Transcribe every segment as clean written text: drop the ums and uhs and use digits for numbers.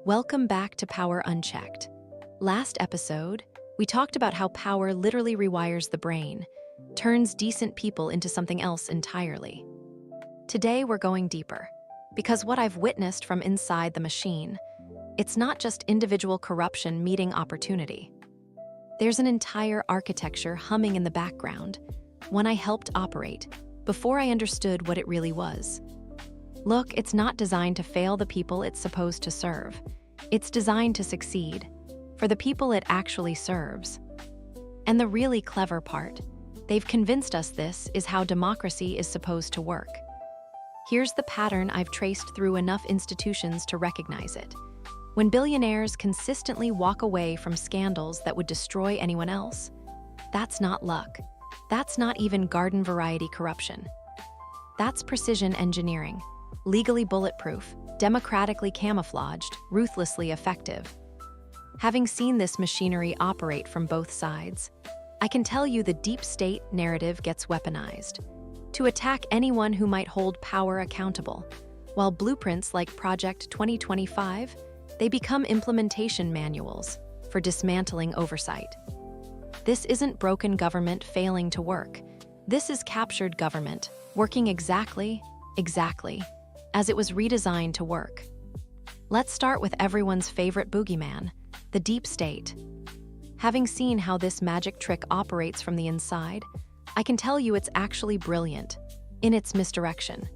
Welcome back to Power Unchecked. Last episode, we talked about how power literally rewires the brain, turns decent people into something else entirely. Today, we're going deeper, because what I've witnessed from inside the machine, it's not just individual corruption meeting opportunity. There's an entire architecture humming in the background, one I helped operate, before I understood what it really was. Look, it's not designed to fail the people it's supposed to serve. It's designed to succeed, for the people it actually serves. And the really clever part, they've convinced us this is how democracy is supposed to work. Here's the pattern I've traced through enough institutions to recognize it. When billionaires consistently walk away from scandals that would destroy anyone else, that's not luck. That's not even garden variety corruption. That's precision engineering. Legally bulletproof, democratically camouflaged, ruthlessly effective. Having seen this machinery operate from both sides, I can tell you the deep state narrative gets weaponized to attack anyone who might hold power accountable, while blueprints like Project 2025, they become implementation manuals for dismantling oversight. This isn't broken government failing to work. This is captured government working exactly as it was redesigned to work. Let's start with everyone's favorite boogeyman, the deep state. Having seen how this magic trick operates from the inside, I can tell you it's actually brilliant in its misdirection.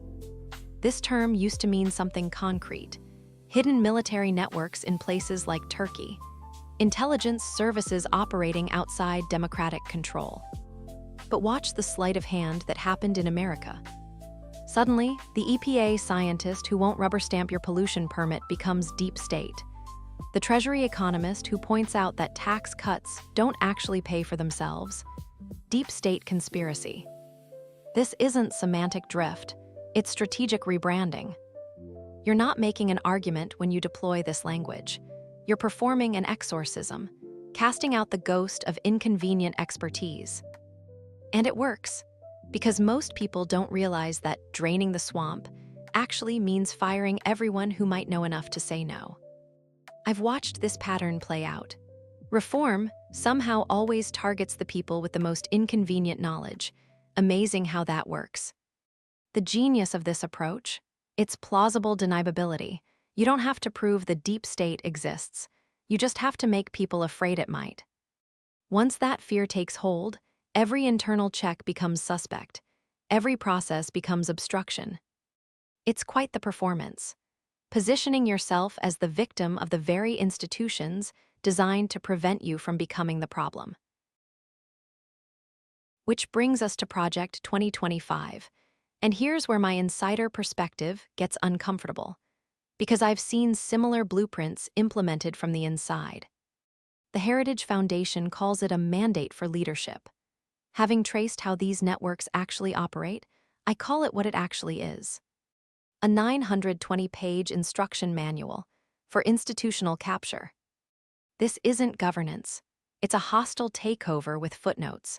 This term used to mean something concrete: hidden military networks in places like Turkey, intelligence services operating outside democratic control. But watch the sleight of hand that happened in America. Suddenly, the EPA scientist who won't rubber stamp your pollution permit becomes deep state. The Treasury economist who points out that tax cuts don't actually pay for themselves. Deep state conspiracy. This isn't semantic drift, it's strategic rebranding. You're not making an argument when you deploy this language. You're performing an exorcism, casting out the ghost of inconvenient expertise. And it works. Because most people don't realize that draining the swamp actually means firing everyone who might know enough to say no. I've watched this pattern play out. Reform somehow always targets the people with the most inconvenient knowledge. Amazing how that works. The genius of this approach, it's plausible deniability. You don't have to prove the deep state exists. You just have to make people afraid it might. Once that fear takes hold, every internal check becomes suspect. Every process becomes obstruction. It's quite the performance. Positioning yourself as the victim of the very institutions designed to prevent you from becoming the problem. Which brings us to Project 2025. And here's where my insider perspective gets uncomfortable, because I've seen similar blueprints implemented from the inside. The Heritage Foundation calls it a mandate for leadership. Having traced how these networks actually operate, I call it what it actually is. A 920-page instruction manual for institutional capture. This isn't governance. It's a hostile takeover with footnotes.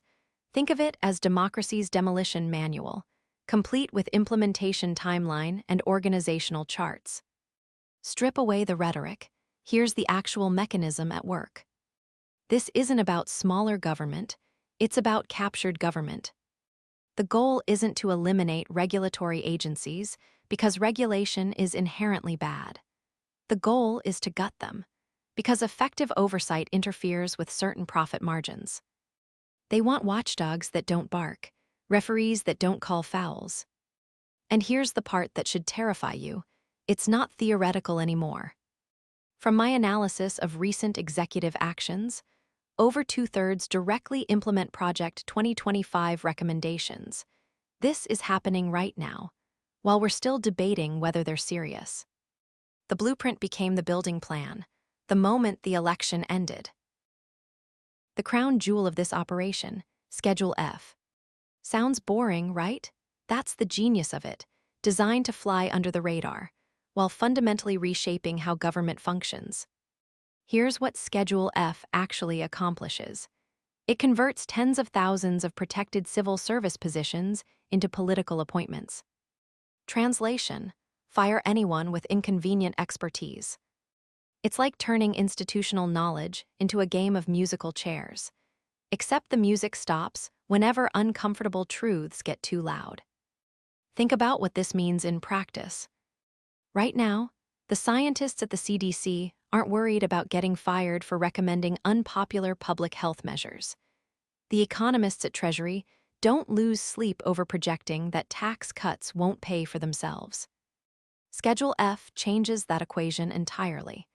Think of it as democracy's demolition manual, complete with implementation timeline and organizational charts. Strip away the rhetoric. Here's the actual mechanism at work. This isn't about smaller government. It's about captured government. The goal isn't to eliminate regulatory agencies because regulation is inherently bad. The goal is to gut them because effective oversight interferes with certain profit margins. They want watchdogs that don't bark, referees that don't call fouls. And here's the part that should terrify you. It's not theoretical anymore. From my analysis of recent executive actions, over 2/3 directly implement Project 2025 recommendations. This is happening right now, while we're still debating whether they're serious. The blueprint became the building plan, the moment the election ended. The crown jewel of this operation, Schedule F. Sounds boring, right? That's the genius of it, designed to fly under the radar, while fundamentally reshaping how government functions. Here's what Schedule F actually accomplishes. It converts tens of thousands of protected civil service positions into political appointments. Translation: fire anyone with inconvenient expertise. It's like turning institutional knowledge into a game of musical chairs. Except the music stops whenever uncomfortable truths get too loud. Think about what this means in practice. Right now, the scientists at the CDC aren't worried about getting fired for recommending unpopular public health measures. The economists at Treasury don't lose sleep over projecting that tax cuts won't pay for themselves. Schedule F changes that equation entirely.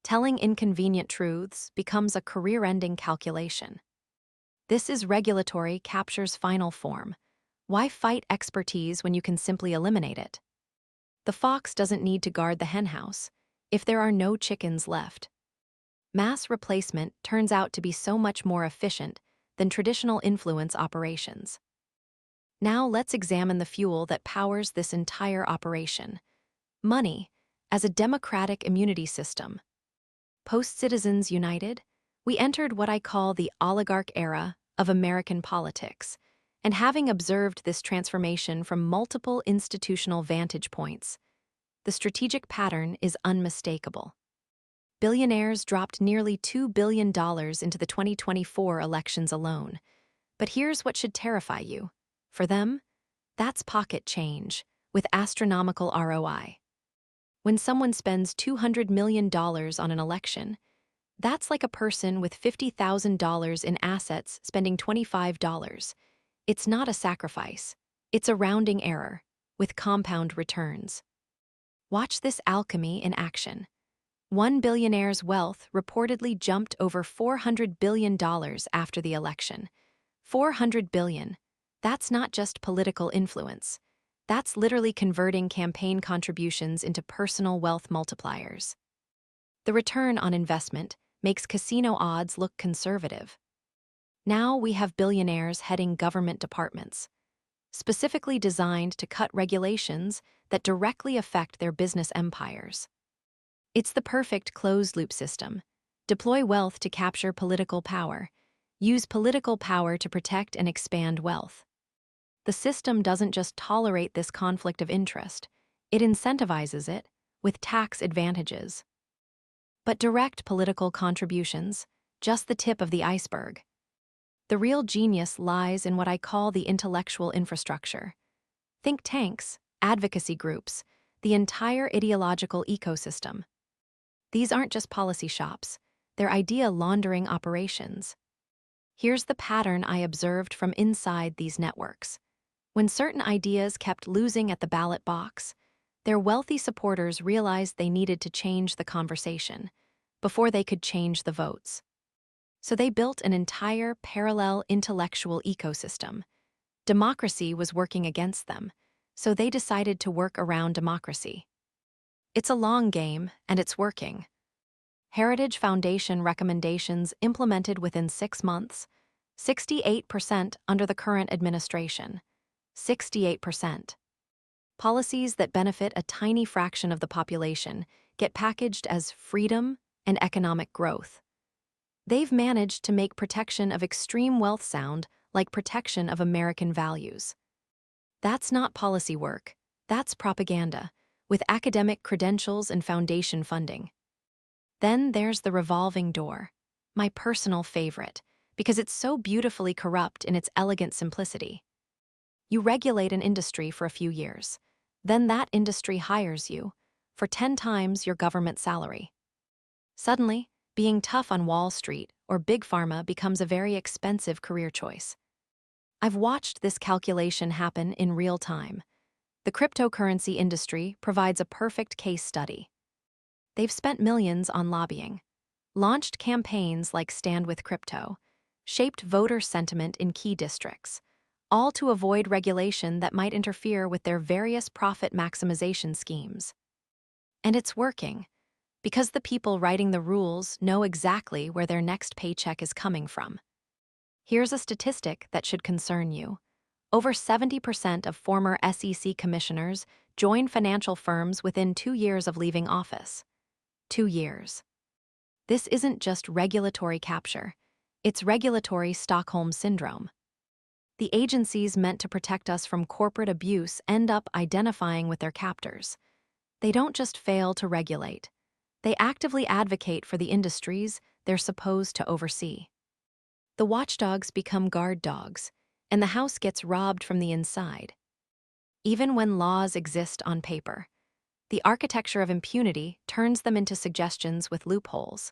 Telling inconvenient truths becomes a career-ending calculation. This is regulatory capture's final form. Why fight expertise when you can simply eliminate it? The fox doesn't need to guard the henhouse if there are no chickens left. Mass replacement turns out to be so much more efficient than traditional influence operations. Now let's examine the fuel that powers this entire operation: money as a democratic immunity system. Post-Citizens United, we entered what I call the oligarch era of American politics, and having observed this transformation from multiple institutional vantage points, the strategic pattern is unmistakable. Billionaires dropped nearly $2 billion into the 2024 elections alone. But here's what should terrify you. For them, that's pocket change, with astronomical ROI. When someone spends $200 million on an election, that's like a person with $50,000 in assets spending $25. It's not a sacrifice. It's a rounding error, with compound returns. Watch this alchemy in action. One billionaire's wealth reportedly jumped over $400 billion after the election. $400 billion. That's not just political influence. That's literally converting campaign contributions into personal wealth multipliers. The return on investment makes casino odds look conservative. Now we have billionaires heading government departments, specifically designed to cut regulations that directly affect their business empires. It's the perfect closed-loop system. Deploy wealth to capture political power. Use political power to protect and expand wealth. The system doesn't just tolerate this conflict of interest, it incentivizes it with tax advantages. But direct political contributions, just the tip of the iceberg. The real genius lies in what I call the intellectual infrastructure. Think tanks, advocacy groups, the entire ideological ecosystem. These aren't just policy shops, they're idea laundering operations. Here's the pattern I observed from inside these networks. When certain ideas kept losing at the ballot box, their wealthy supporters realized they needed to change the conversation before they could change the votes. So they built an entire parallel intellectual ecosystem. Democracy was working against them, so they decided to work around democracy. It's a long game, and it's working. Heritage Foundation recommendations implemented within 6 months, 68% under the current administration. 68%. Policies that benefit a tiny fraction of the population get packaged as freedom and economic growth. They've managed to make protection of extreme wealth sound like protection of American values. That's not policy work, that's propaganda, with academic credentials and foundation funding. Then there's the revolving door, my personal favorite, because it's so beautifully corrupt in its elegant simplicity. You regulate an industry for a few years. Then that industry hires you for 10 times your government salary. Suddenly, being tough on Wall Street or Big Pharma becomes a very expensive career choice. I've watched this calculation happen in real time. The cryptocurrency industry provides a perfect case study. They've spent millions on lobbying, launched campaigns like Stand with Crypto, shaped voter sentiment in key districts, all to avoid regulation that might interfere with their various profit maximization schemes. And it's working, because the people writing the rules know exactly where their next paycheck is coming from. Here's a statistic that should concern you. Over 70% of former SEC commissioners join financial firms within 2 years of leaving office. 2 years. This isn't just regulatory capture, it's regulatory Stockholm Syndrome. The agencies meant to protect us from corporate abuse end up identifying with their captors. They don't just fail to regulate, They actively advocate for the industries they're supposed to oversee. The watchdogs become guard dogs, and the house gets robbed from the inside. Even when laws exist on paper, the architecture of impunity turns them into suggestions with loopholes.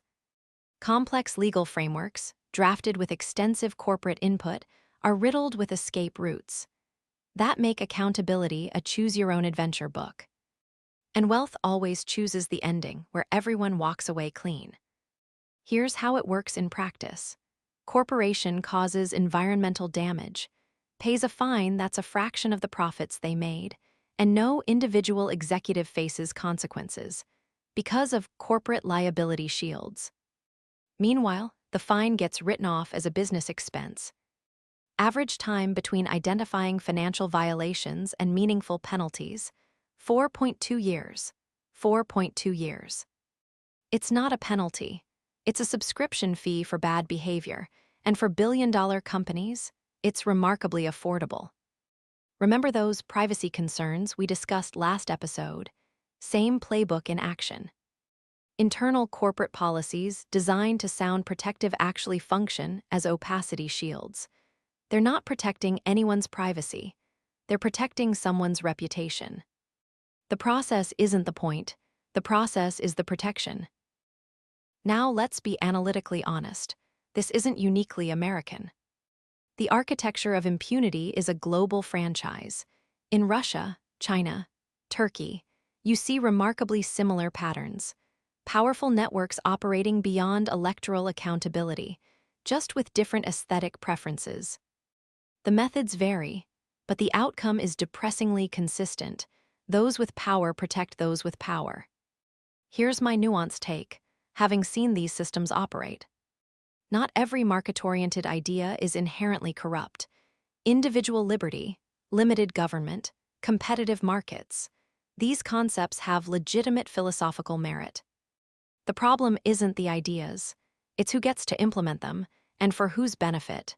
Complex legal frameworks, drafted with extensive corporate input, are riddled with escape routes. That make accountability a choose-your-own-adventure book. And wealth always chooses the ending where everyone walks away clean. Here's how it works in practice. Corporation causes environmental damage, pays a fine that's a fraction of the profits they made, and no individual executive faces consequences because of corporate liability shields. Meanwhile, the fine gets written off as a business expense. Average time between identifying financial violations and meaningful penalties, 4.2 years. 4.2 years. It's not a penalty. It's a subscription fee for bad behavior, and for billion-dollar companies, it's remarkably affordable. Remember those privacy concerns we discussed last episode? Same playbook in action. Internal corporate policies designed to sound protective actually function as opacity shields. They're not protecting anyone's privacy. They're protecting someone's reputation. The process isn't the point. The process is the protection. Now let's be analytically honest. This isn't uniquely American. The architecture of impunity is a global franchise. In Russia, China, Turkey, you see remarkably similar patterns. Powerful networks operating beyond electoral accountability, just with different aesthetic preferences. The methods vary, but the outcome is depressingly consistent. Those with power protect those with power. Here's my nuanced take, having seen these systems operate. Not every market-oriented idea is inherently corrupt. Individual liberty, limited government, competitive markets, these concepts have legitimate philosophical merit. The problem isn't the ideas, it's who gets to implement them and for whose benefit.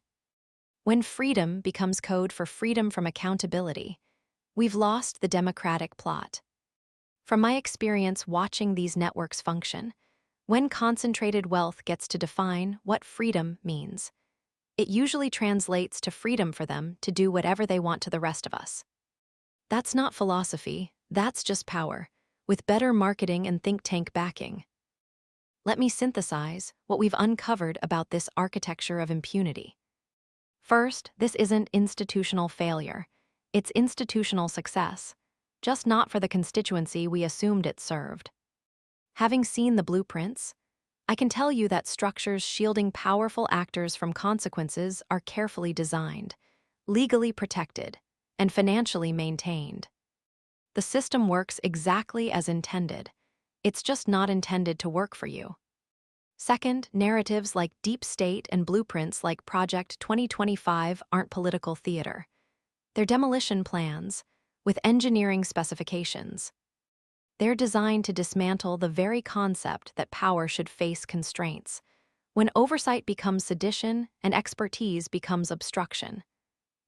When freedom becomes code for freedom from accountability, we've lost the democratic plot. From my experience watching these networks function, when concentrated wealth gets to define what freedom means, it usually translates to freedom for them to do whatever they want to the rest of us. That's not philosophy, that's just power, with better marketing and think tank backing. Let me synthesize what we've uncovered about this architecture of impunity. First, this isn't institutional failure. It's institutional success, just not for the constituency we assumed it served. Having seen the blueprints, I can tell you that structures shielding powerful actors from consequences are carefully designed, legally protected, and financially maintained. The system works exactly as intended. It's just not intended to work for you. Second, narratives like Deep State and blueprints like Project 2025 aren't political theater. They're demolition plans, with engineering specifications. They're designed to dismantle the very concept that power should face constraints, when oversight becomes sedition and expertise becomes obstruction.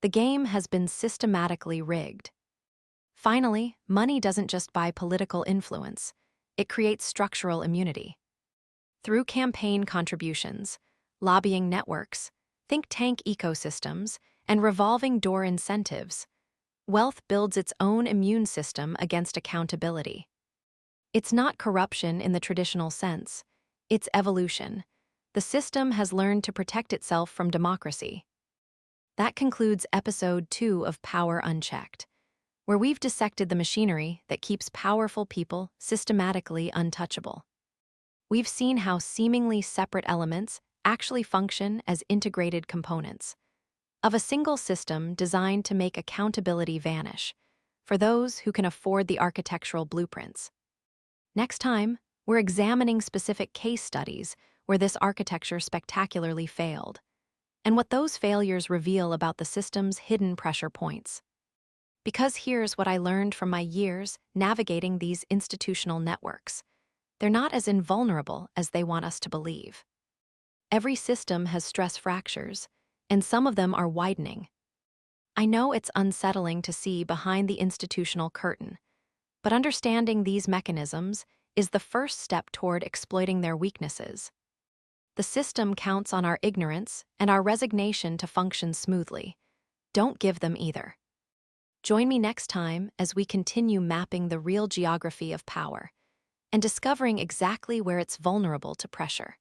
The game has been systematically rigged. Finally, money doesn't just buy political influence, it creates structural immunity. Through campaign contributions, lobbying networks, think tank ecosystems, and revolving door incentives, wealth builds its own immune system against accountability. It's not corruption in the traditional sense, it's evolution. The system has learned to protect itself from democracy. That concludes episode 2 of Power Unchecked, where we've dissected the machinery that keeps powerful people systematically untouchable. We've seen how seemingly separate elements actually function as integrated components of a single system designed to make accountability vanish for those who can afford the architectural blueprints. Next time, we're examining specific case studies where this architecture spectacularly failed, and what those failures reveal about the system's hidden pressure points. Because here's what I learned from my years navigating these institutional networks. They're not as invulnerable as they want us to believe. Every system has stress fractures, and some of them are widening. I know it's unsettling to see behind the institutional curtain, but understanding these mechanisms is the first step toward exploiting their weaknesses. The system counts on our ignorance and our resignation to function smoothly. Don't give them either. Join me next time as we continue mapping the real geography of power and discovering exactly where it's vulnerable to pressure.